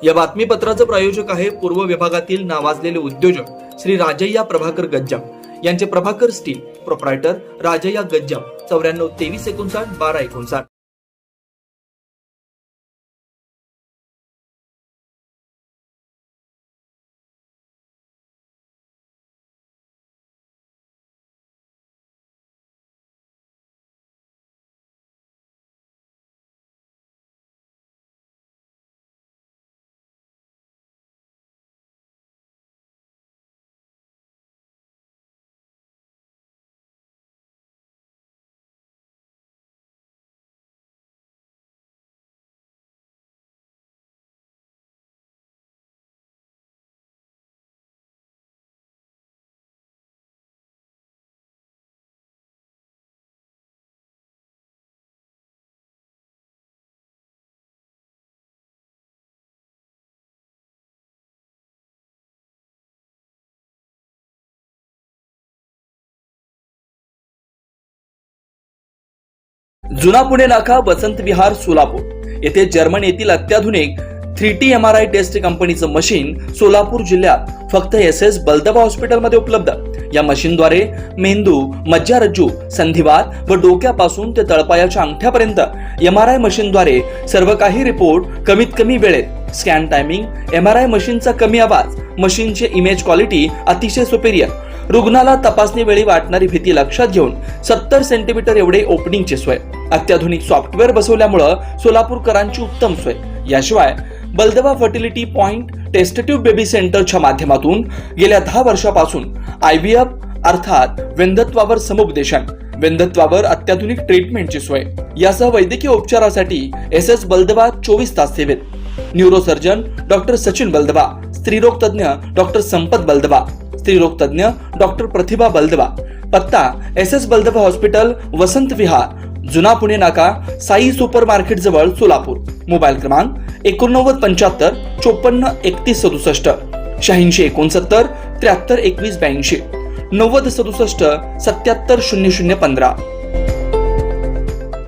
या बातमीपत्राचे प्रायोजक आहे पूर्व विभागातील नावाजलेले उद्योजक श्री राजय्या प्रभाकर गज्जाम यांचे प्रभाकर स्टील, प्रोप्रायटर राजय्या गज्जाम, 94 23 59 12 59। जुना पुणे नाका, वसंत विहार, सोलापूर येथे जर्मन येथील अत्याधुनिक 3T MRI टेस्ट कंपनीचं मशीन सोलापूर जिल्ह्यात फक्त SS बलदबा हॉस्पिटलमध्ये उपलब्ध। या मशीनद्वारे मेंदू, मज्जारज्जू, संधिवात व डोक्यापासून ते तळपायाच्या अंगठ्यापर्यंत MRI मशीनद्वारे सर्व काही रिपोर्ट कमीत कमी वेळेत, स्कॅन टायमिंग, MRI मशीनचा कमी आवाज, मशीनचे इमेज क्वालिटी अतिशय सुपेरियर, रुग्णाला तपासणी वेळी वाटणारी भीती लक्षात घेऊन 70 सेंटीमीटर एवढे ओपनिंगची सोय, अत्याधुनिक सॉफ्टवेअर बसवल्यामुळे सोलापूरकरांची उत्तम सोय। याशिवाय बलदबा फर्टिलिटी पॉइंट टेस्टेटिव्ह बेबी सेंटरच्या माध्यमातून गेल्या 10 वर्षापासून IVF अर्थात वेंधत्वावर समुपदेशन, वेंधत्वावर अत्याधुनिक ट्रीटमेंटची सोय, यासह वैद्यकीय उपचारासाठी SS बलदबा 24 तास सेवेत। न्यूरोसर्जन डॉक्टर सचिन बलदबा, स्त्रीरोग तज्ञ डॉक्टर संपत बलदबा, स्त्रीरोग तज्ञ डॉक्टर प्रतिभा बलदबा। पत्ता SS बलदबा हॉस्पिटल, वसंत विहार, जुना पुणे नाका, साई सुपर मार्केट जवळ, सोलापूर। मोबाईल क्रमांक 89 75 54 31 67, 86 69 73 21 82, 90 67 77 00 15।